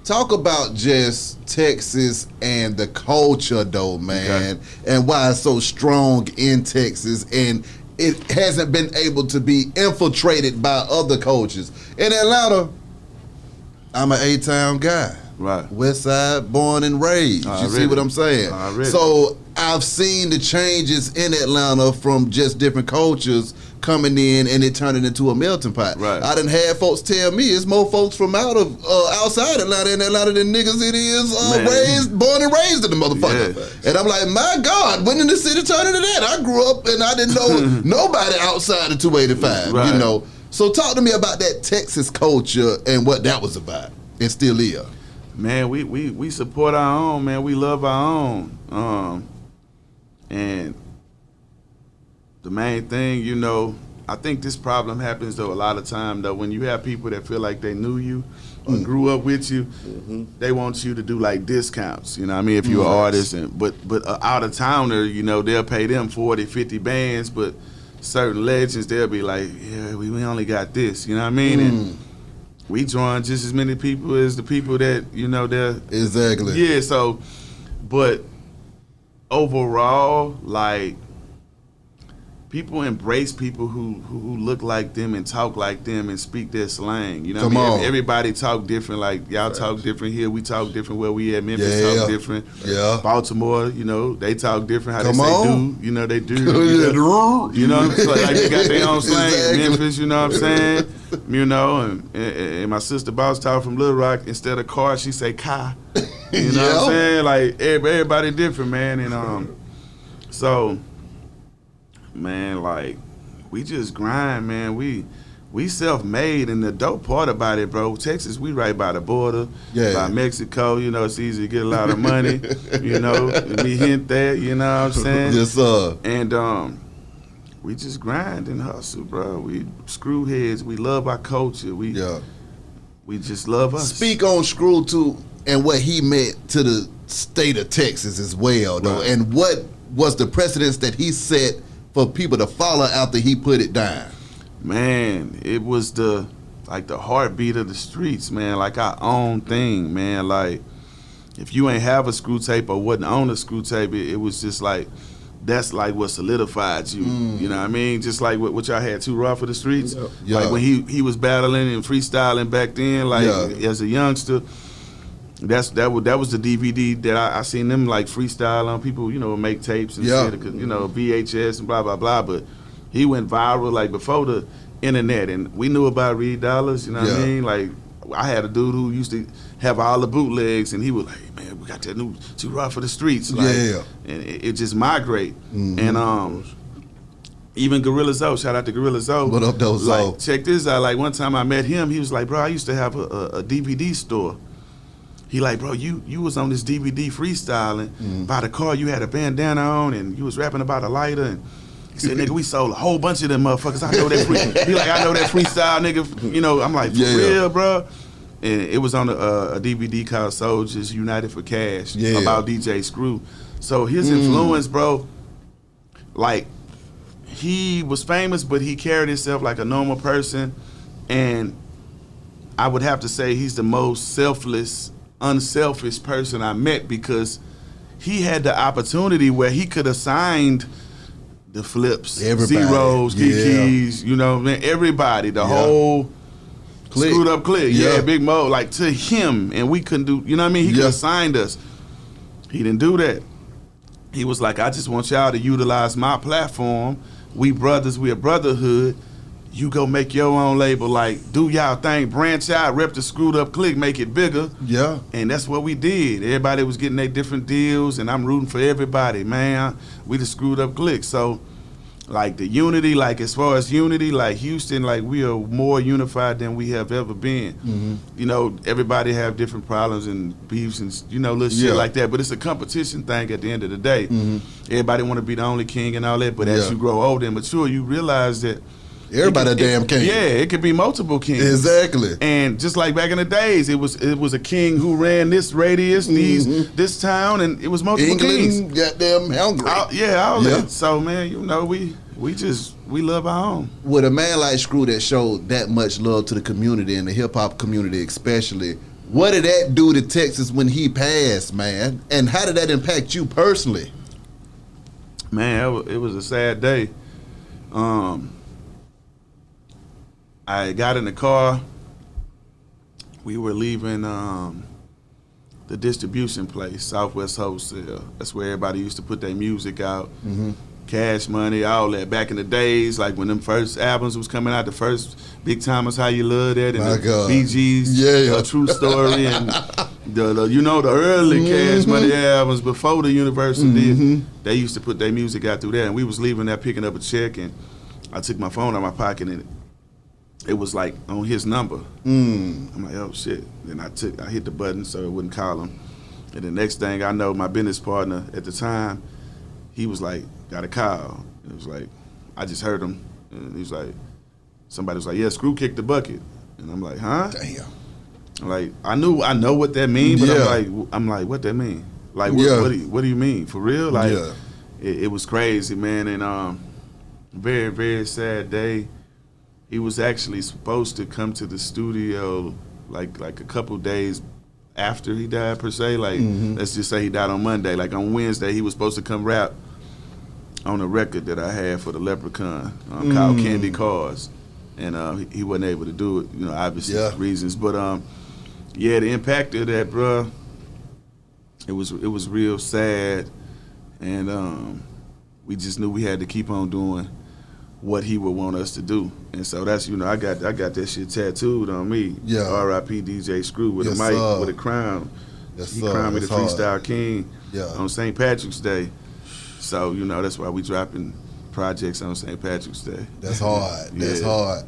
Talk about just Texas and the culture, though, man, and why it's so strong in Texas, and it hasn't been able to be infiltrated by other cultures. In Atlanta, I'm an A-town guy. Right. West Side, born and raised. You see what I'm saying? So I've seen the changes in Atlanta from just different cultures coming in and it turning into a melting pot. Right. I done had folks tell me it's more folks from outside Atlanta in Atlanta than niggas it is born and raised in the motherfucker. Yeah. And I'm like, my God, when did the city turn into that? I grew up and I didn't know nobody outside of 285, you know. So talk to me about that Texas culture and what that was about. And still is. Man, we support our own, man. We love our own. And the main thing, you know, I think this problem happens, though, a lot of time, though, when you have people that feel like they knew you or grew up with you, they want you to do, like, discounts, you know what I mean, if you're an artist. But out-of-towner, you know, they'll pay them 40, 50 bands, but certain legends, they'll be like, yeah, we only got this, you know what I mean? And we drawing just as many people as the people that, you know, they're... Exactly. Yeah, so, but overall, like, people embrace people who look like them and talk like them and speak their slang. You know what I mean? Everybody talk different. Like, y'all talk different here. We talk different where we at. Memphis talk different. Yeah. Baltimore, you know, they talk different. How they say do. You know, they do. You know, so like they got their own slang. Exactly. Memphis, you know what I'm saying? You know, and my sister Boss talk from Little Rock. Instead of car, she say car. You know what I'm saying? Like, everybody different, man. And so... Man, like, we just grind, man. We self-made, and the dope part about it, bro, Texas, we right by the border, by Mexico, you know, it's easy to get a lot of money, you know, we hint that, you know what I'm saying? Yes, sir. And we just grind and hustle, bro. We screw heads, we love our culture, we just love us. Speak on Screw, too, and what he meant to the state of Texas as well, though, and what was the precedence that he set for people to follow after he put it down? Man, it was the heartbeat of the streets, man, like our own thing, man. Like, if you ain't have a screw tape or wasn't on a screw tape, it was just like, that's like what solidified you. You know what I mean? Just like what y'all had Too Raw for the Streets. Like when he was battling and freestyling back then, like as a youngster. That was the DVD that I seen them like freestyle on. People, you know, make tapes and shit, you know, VHS and blah blah blah. But he went viral like before the internet, and we knew about Reed Dollars. You know what I mean? Like, I had a dude who used to have all the bootlegs, and he was like, "Hey, man, we got that new Too Raw for the Streets." Like, and it just migrate. And even Gorilla Zoe, shout out to Gorilla Zoe. What up, though, Zoe? Like, check this out. Like, one time I met him, he was like, "Bro, I used to have a DVD store." He like, "Bro, you was on this DVD freestyling by the car. You had a bandana on and you was rapping about a lighter." And he said, "Nigga, we sold a whole bunch of them motherfuckers. I know that He like, "I know that freestyle, nigga." You know, I'm like, "For real, bro?" And it was on a DVD called Soldiers United for Cash about DJ Screw. So his influence, bro, like, he was famous, but he carried himself like a normal person. And I would have to say he's the most selfless, unselfish person I met, because he had the opportunity where he could have signed the Flips, Zeros, Kikis, you know, man, everybody, the whole Screwed Up Click, Big Mo, like, to him, and we couldn't do, you know what I mean? He could have signed us. He didn't do that. He was like, "I just want y'all to utilize my platform. We brothers, we a brotherhood. You go make your own label, like, do y'all thing, branch out, rep the Screwed Up Click, make it bigger." And that's what we did. Everybody was getting their different deals, and I'm rooting for everybody, man. We the Screwed Up Click. So, like, the unity, like, as far as unity, like, Houston, like, we are more unified than we have ever been. You know, everybody have different problems and beefs and, you know, little shit like that, but it's a competition thing at the end of the day. Everybody want to be the only king and all that, but as you grow older and mature, you realize that everybody a damn king. It could be multiple kings. Exactly. And just like back in the days, it was a king who ran this radius, this town, and it was multiple kings. Goddamn hungry. All that. So, man, you know, we love our own. With a man like Screw that showed that much love to the community and the hip hop community especially, What did that do to Texas when he passed, man? And how did that impact you personally? Man, it was a sad day. I got in the car. We were leaving the distribution place, Southwest Wholesale. That's where everybody used to put their music out. Mm-hmm. Cash Money, all that. Back in the days, like when them first albums was coming out, the first Big Timers, How You Love That, and the Bee Gees, True Story, and the early Cash Money albums before the Universal did. They used to put their music out through there, and we was leaving there picking up a check, and I took my phone out of my pocket, and it was like on his number. I'm like, oh shit. Then I hit the button so it wouldn't call him. And the next thing I know, my business partner at the time, he was like, got a call. It was like, I just heard him. And he was like, somebody was like, yeah, Screw kicked the bucket. And I'm like, huh? Damn. I'm like, I know what that mean, but I'm like, what that mean? Like, what do you mean? For real? Like, it was crazy, man. And very, very sad day. He was actually supposed to come to the studio like a couple days after he died, per se. Like, let's just say he died on Monday. Like, on Wednesday, he was supposed to come rap on a record that I had for the Leprechaun called Candy Cars. And he wasn't able to do it, obviously reasons. But, the impact of that, bruh, it was real sad. And we just knew we had to keep on doing what he would want us to do. And so that's, I got that shit tattooed on me. Yeah. R.I.P. DJ Screw with a mic, with a crown. He crowned me the Freestyle King on St. Patrick's Day. So, that's why we dropping projects on St. Patrick's Day. That's hard. That's hard.